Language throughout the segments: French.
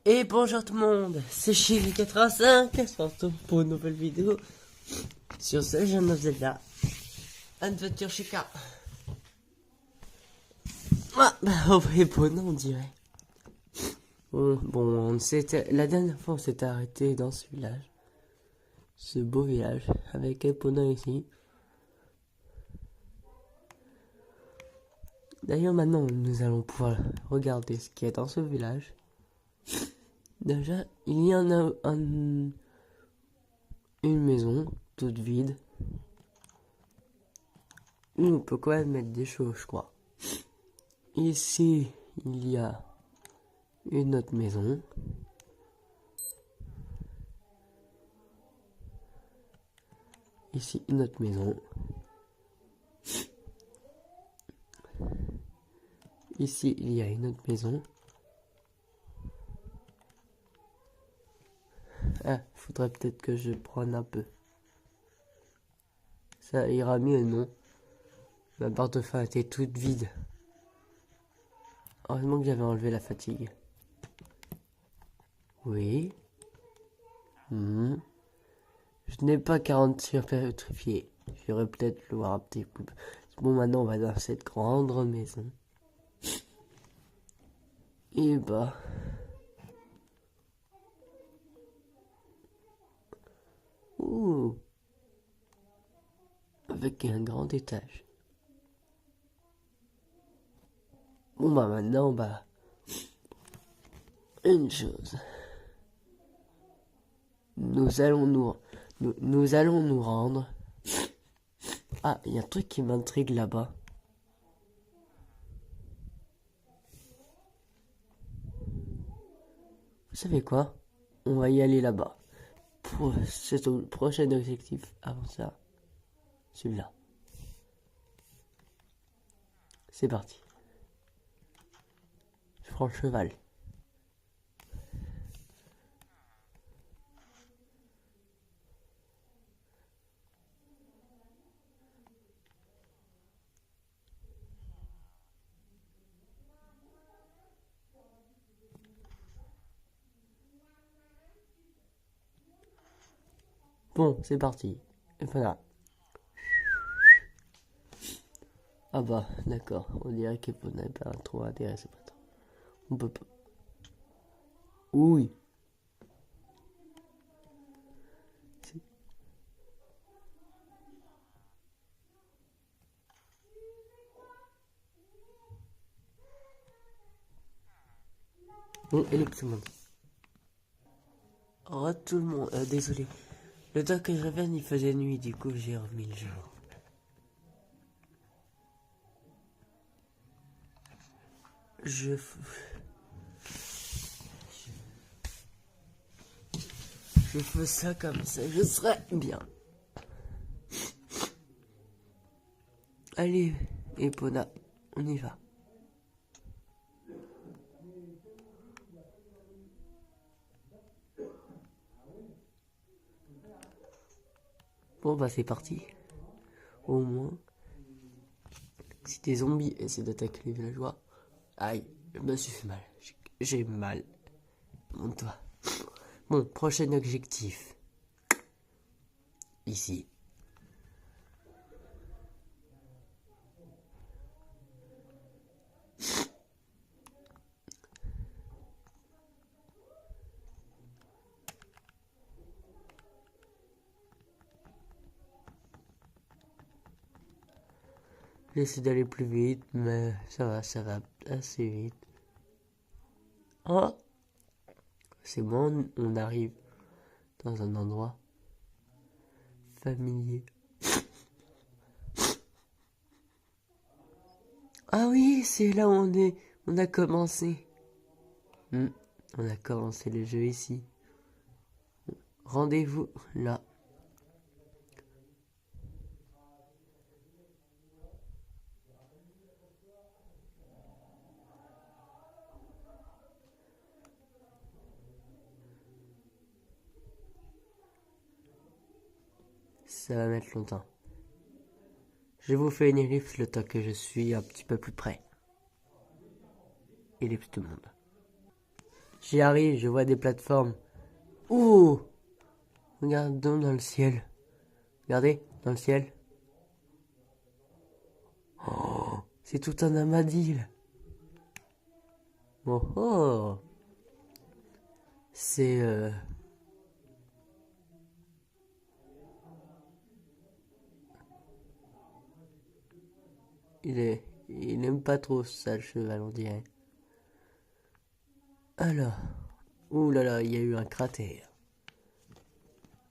Et bonjour tout le monde, c'est Chili85, on se retrouve pour une nouvelle vidéo sur ce jeune of Zelda Adventure Chica. Ah, bah, on va éponner, on dirait. Bon, la dernière fois on s'était arrêté dans ce village, ce beau village, avec Epona ici. D'ailleurs maintenant nous allons pouvoir regarder ce qu'il y a dans ce village. Déjà, il y en a une maison toute vide. On peut quand même mettre des choses, je crois. Ici, il y a une autre maison. Ici, une autre maison. Ici, il y a une autre maison. Ah, faudrait peut-être que je prenne un peu. Ça ira mieux, non? Ma barre de faim était toute vide. Heureusement que j'avais enlevé la fatigue. Oui. Je n'ai pas 40 sur pétrifié. J'irai peut-être le voir un petit peu. Bon, maintenant, on va dans cette grande maison. Et bah... Ouh. Avec un grand étage. Bon bah maintenant, une chose. Nous allons nous rendre. Ah, il y a un truc qui m'intrigue là-bas. Vous savez quoi? On va y aller là-bas. C'est le prochain objectif. Avant ça, celui-là. C'est parti. Je prends le cheval. Bon, c'est parti. Et voilà. Ah bah, d'accord. On dirait qu'on n'a pas trop intéressé. On peut pas. Oui. Bon, et tout le monde. Oh, tout le monde. Désolé. Le temps que je revienne, il faisait nuit. Du coup, j'ai remis le jour. Je fais ça comme ça. Je serai bien. Allez, Epona, on y va. Bon bah c'est parti. Au moins, si des zombies essaient d'attaquer les villageois, aïe, je me suis fait mal. J'ai mal. Monte-toi. Bon, prochain objectif. Ici. J'essaie d'aller plus vite, mais ça va assez vite. Oh, c'est bon, on arrive dans un endroit familier. Ah oui, c'est là où on a commencé. On a commencé le jeu ici. Rendez-vous là. Ça va mettre longtemps. Je vous fais une ellipse le temps que je suis un petit peu plus près. Ellipse tout le monde. J'y arrive, je vois des plateformes. Ouh! Regardons dans le ciel. Regardez, dans le ciel. Oh, c'est tout un amas d'îles. Oh oh! C'est il aime pas trop ça le cheval, on dirait. Alors, ouh là là, il y a eu un cratère.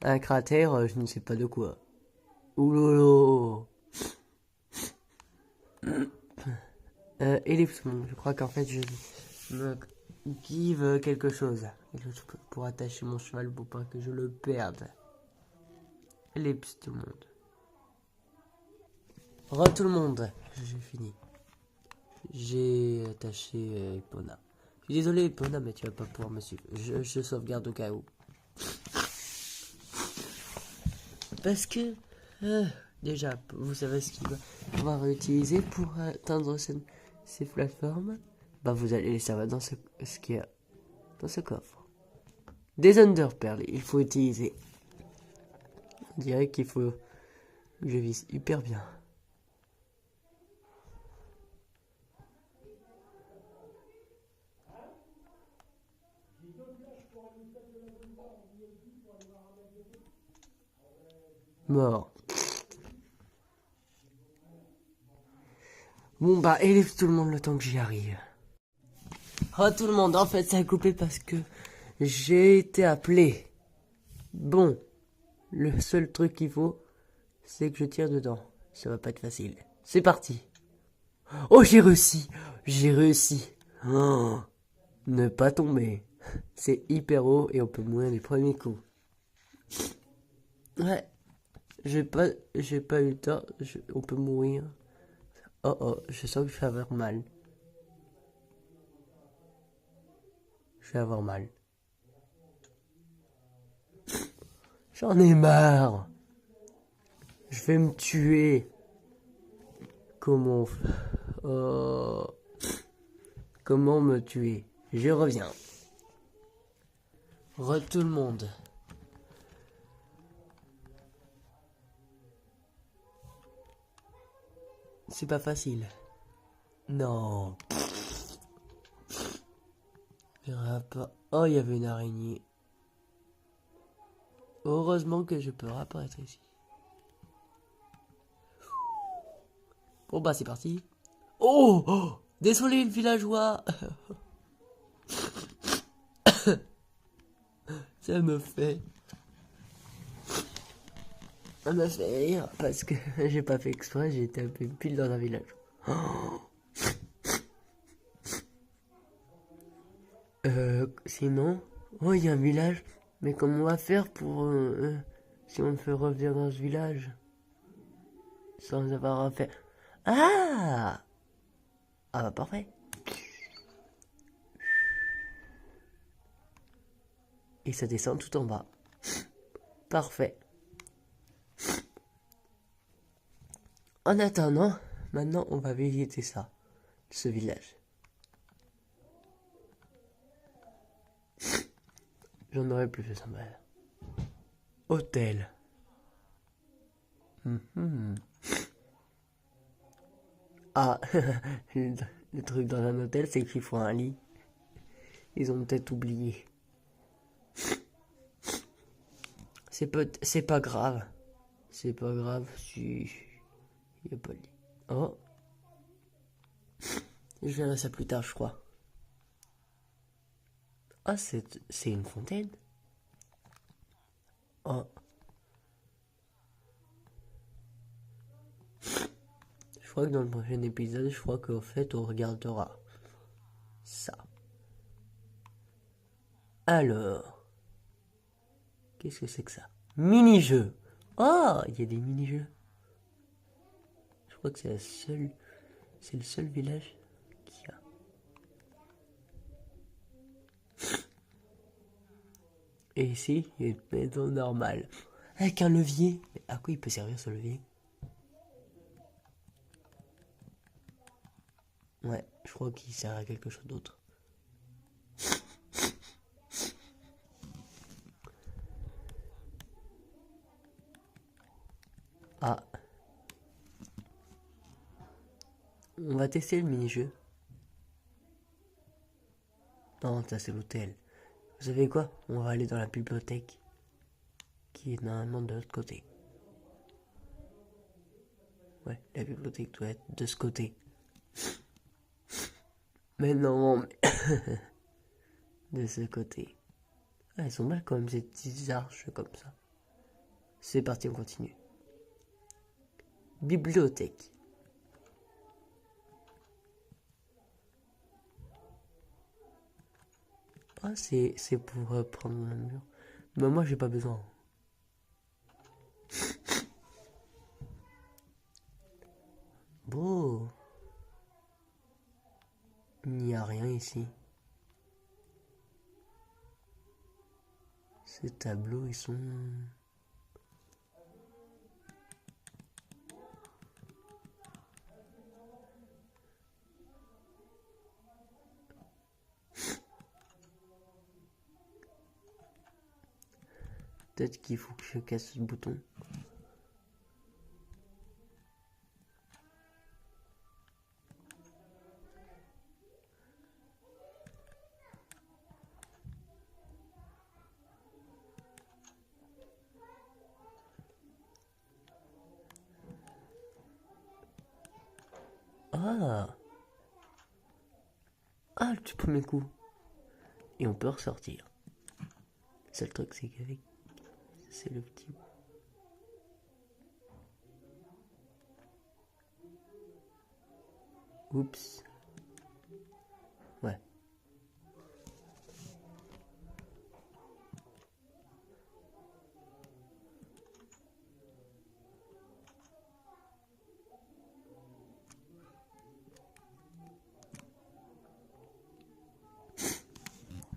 Un cratère, je ne sais pas de quoi. Ouh lolo. Ellipse, je crois qu'en fait je me give quelque chose. Quelque chose pour attacher mon cheval pour pas que je le perde. Ellipse tout le monde. Re tout le monde. J'ai fini. J'ai attaché Epona. Je suis désolé Epona, mais tu vas pas pouvoir me suivre. Je sauvegarde au cas où. Parce que déjà, vous savez ce qu'il va pouvoir utiliser pour atteindre ces plateformes. Bah vous allez les savoir dans ce qu'il y a dans ce coffre. Des Underpearls, il faut utiliser. On dirait qu'il faut que je vise hyper bien. Mort. Bon bah élève tout le monde le temps que j'y arrive. Oh tout le monde, en fait ça a coupé parce que j'ai été appelé. Bon, le seul truc qu'il faut, c'est que je tire dedans. Ça va pas être facile. C'est parti. Oh j'ai réussi. J'ai réussi. Oh, ne pas tomber. C'est hyper haut et on peut mourir les premiers coups. Ouais. J'ai pas eu le temps. On peut mourir. Oh oh, je sens que je vais avoir mal. Je vais avoir mal. J'en ai marre. Je vais me tuer. Comment oh. Comment me tuer? Je reviens. Tout le monde. C'est pas facile. Non. Pas. Oh, il y avait une araignée. Heureusement que je peux réapparaître ici. Bon bah c'est parti. Oh, oh, désolé le villageois. Ça me fait rire parce que j'ai pas fait exprès, j'ai été un peu pile dans un village. Oh. Sinon, oh il y a un village, mais comment on va faire pour si on me fait revenir dans ce village sans avoir à faire. Ah bah parfait. Et ça descend tout en bas. Parfait. En attendant, maintenant on va visiter ça, ce village. J'en aurais plus fait ça mal. Hôtel. Ah, le truc dans un hôtel, c'est qu'il faut un lit. Ils ont peut-être oublié. C'est pas grave. C'est pas grave si il n'y a pas de lit. Oh. Je verrai ça plus tard, je crois. Ah, c'est une fontaine. Oh. Je crois que dans le prochain épisode, je crois qu'en fait, on regardera ça. Alors, qu'est-ce que c'est que ça? Mini-jeu. Oh, il y a des mini-jeux. Je crois que c'est le seul village qui a. Et ici, il y a une maison normale. Avec un levier. Mais à quoi il peut servir ce levier? Ouais, je crois qu'il sert à quelque chose d'autre. Ah. On va tester le mini-jeu. Non, ça c'est l'hôtel. Vous savez quoi? On va aller dans la bibliothèque. Qui est normalement de l'autre côté. Ouais, la bibliothèque doit être de ce côté. Mais non, de ce côté. Ah, elles sont mal quand même ces petites arches comme ça. C'est parti, on continue. Bibliothèque. Ah, c'est pour prendre le mur. Mais moi, j'ai pas besoin. Beau. Il n'y a rien ici. Ces tableaux, ils sont... Peut-être qu'il faut que je casse ce bouton. Ah! Ah, le tout premier coup. Et on peut ressortir. C'est le truc, c'est qu'avec... C'est le petit... Oups. Ouais.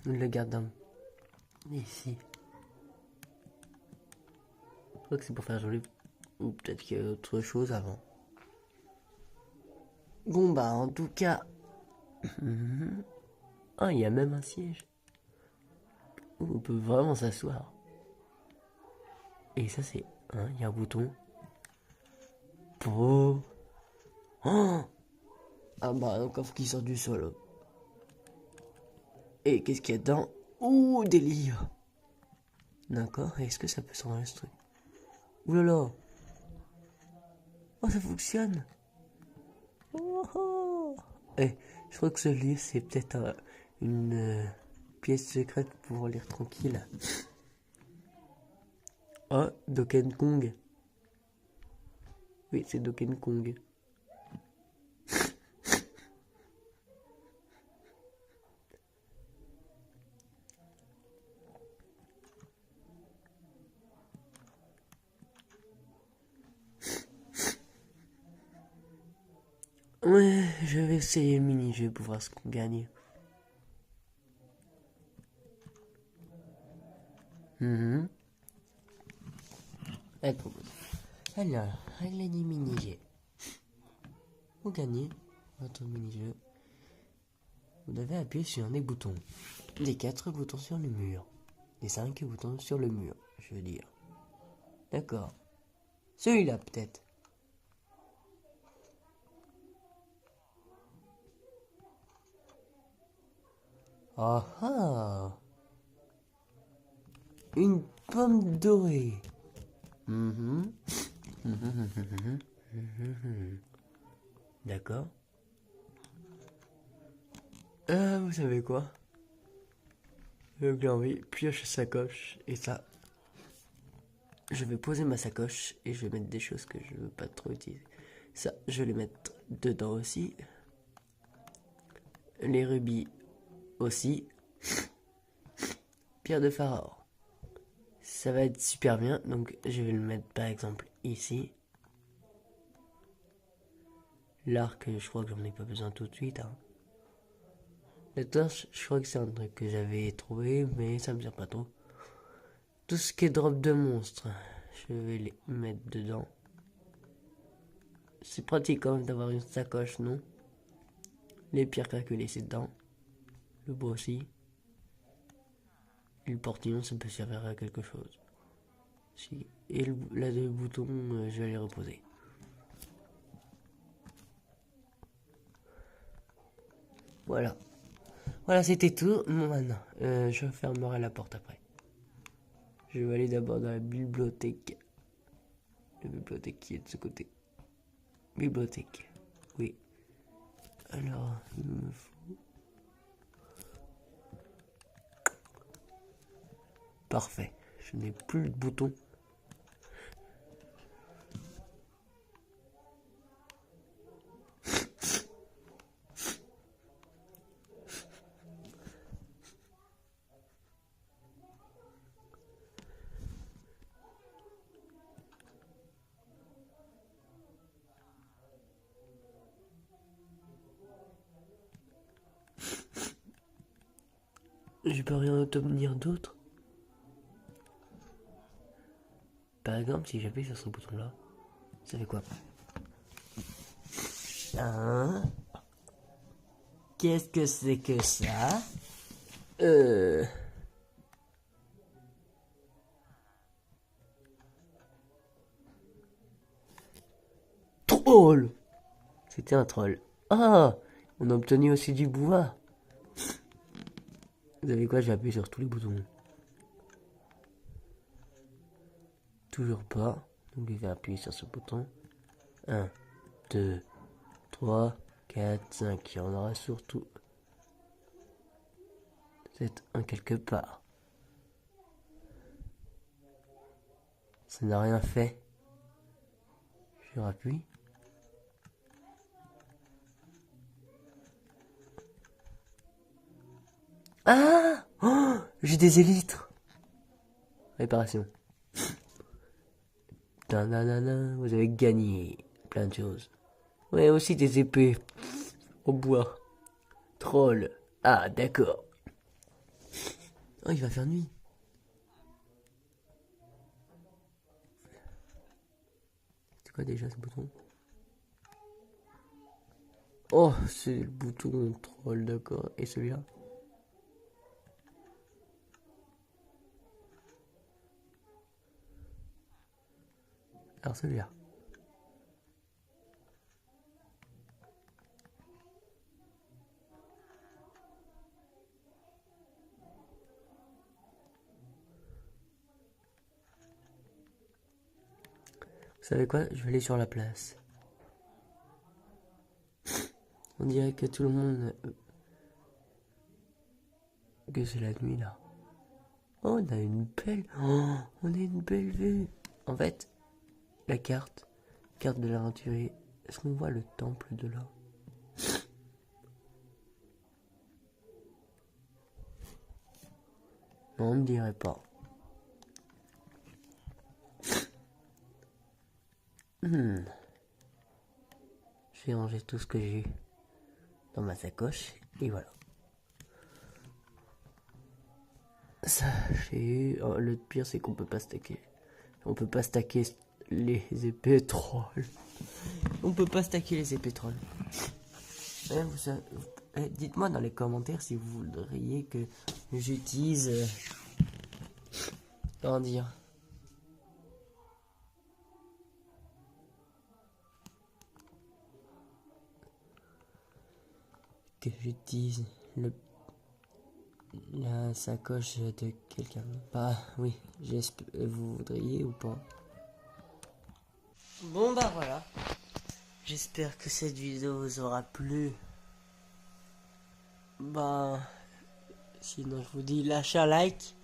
Le gardien. Ici. Je crois que c'est pour faire joli. Ou peut-être qu'il y a autre chose avant. Bon bah en tout cas... Ah, il y a même un siège. Où on peut vraiment s'asseoir. Et ça c'est... Hein, il y a un bouton. Pour... Oh, ah bah un coffre qui sort du sol. Et qu'est-ce qu'il y a dedans? Ouh, des livres. D'accord, est-ce que ça peut s'enregistrer? Ouh là là. Oh, ça fonctionne. Oh, oh. Eh, je crois que ce livre c'est peut-être une pièce secrète pour lire tranquille. Oh, Donkey Kong. Oui, c'est Donkey Kong. Ouais, je vais essayer le mini-jeu pour voir ce qu'on gagne. Alors, règle du mini-jeu. Pour gagner votre mini-jeu, vous devez appuyer sur un des boutons. Des 4 boutons sur le mur. Des 5 boutons sur le mur, je veux dire. D'accord. Celui-là peut-être. Ah ah. Une pomme dorée. D'accord. Vous savez quoi? Le envie pioche sacoche et ça. Je vais poser ma sacoche et je vais mettre des choses que je veux pas trop utiliser. Ça, je vais les mettre dedans aussi. Les rubis aussi. Pierre de pharaon. Ça va être super bien, donc je vais le mettre par exemple ici. L'arc, je crois que j'en ai pas besoin tout de suite. Hein. La torche, je crois que c'est un truc que j'avais trouvé, mais ça me sert pas trop. Tout ce qui est drop de monstres, je vais les mettre dedans. C'est pratique quand même d'avoir une sacoche, non? Les pierres calculées, c'est dedans. Le bois aussi. Et le portillon, ça peut servir à quelque chose. Et là, le bouton, je vais les reposer. Voilà. Voilà, c'était tout. Bon, maintenant, je fermerai la porte après. Je vais aller d'abord dans la bibliothèque. La bibliothèque qui est de ce côté. Bibliothèque. Oui. Alors, il me faut... Parfait. Je n'ai plus de bouton. Je peux rien obtenir d'autre. Par exemple, si j'appuie sur ce bouton-là, ça fait quoi? Hein? Qu'est-ce que c'est que ça? Troll! C'était un troll. Ah! On a obtenu aussi du bois. Vous savez quoi? J'ai appuyé sur tous les boutons. Toujours pas. Donc je vais appuyer sur ce bouton. 1, 2, 3, 4, 5. Il y en aura surtout peut-être un quelque part. Ça n'a rien fait. Je rappuie. Ah! Oh, j'ai des élytres. Réparation. Nanana, vous avez gagné plein de choses. Ouais, aussi des épées au bois. Troll. Ah, d'accord. Oh, il va faire nuit. C'est quoi déjà ce bouton? Oh, c'est le bouton troll, d'accord. Et celui-là? Alors celui-là. Vous savez quoi? Je vais aller sur la place. On dirait que tout le monde... que c'est la nuit là. Oh, on a une belle... Oh, on a une belle vue. En fait, la carte de l'aventurier. Est-ce qu'on voit le temple de là? Non, on ne dirait pas. Je vais ranger tout ce que j'ai dans ma sacoche. Et voilà. Ça, j'ai eu... Oh, le pire, c'est qu'on peut pas stacker. On peut pas stacker les épées trolls. On peut pas stacker les épées trolls. Dites-moi dans les commentaires si vous voudriez que j'utilise... comment dire? Que j'utilise la sacoche de quelqu'un. Bah oui, j'espère. Vous voudriez ou pas? Bon bah voilà. J'espère que cette vidéo vous aura plu. Bah sinon je vous dis lâchez un like.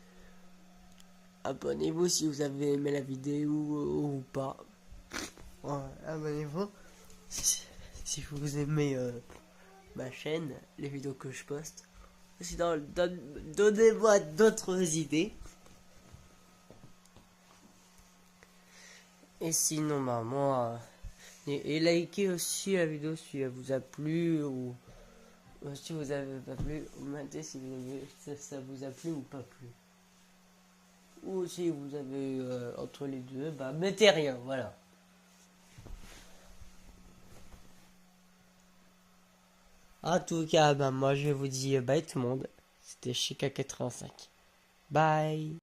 Abonnez-vous si vous avez aimé la vidéo ou pas. Ouais, abonnez-vous si vous aimez ma chaîne, les vidéos que je poste. Sinon, donnez-moi d'autres idées. Et sinon, bah moi... Et likez aussi la vidéo si elle vous a plu ou si vous avez pas plu. Commentez si ça vous a plu ou pas plu. Ou si vous avez entre les deux, bah mettez rien, voilà. En tout cas, bah moi je vous dis bye tout le monde. C'était Chica85. Bye.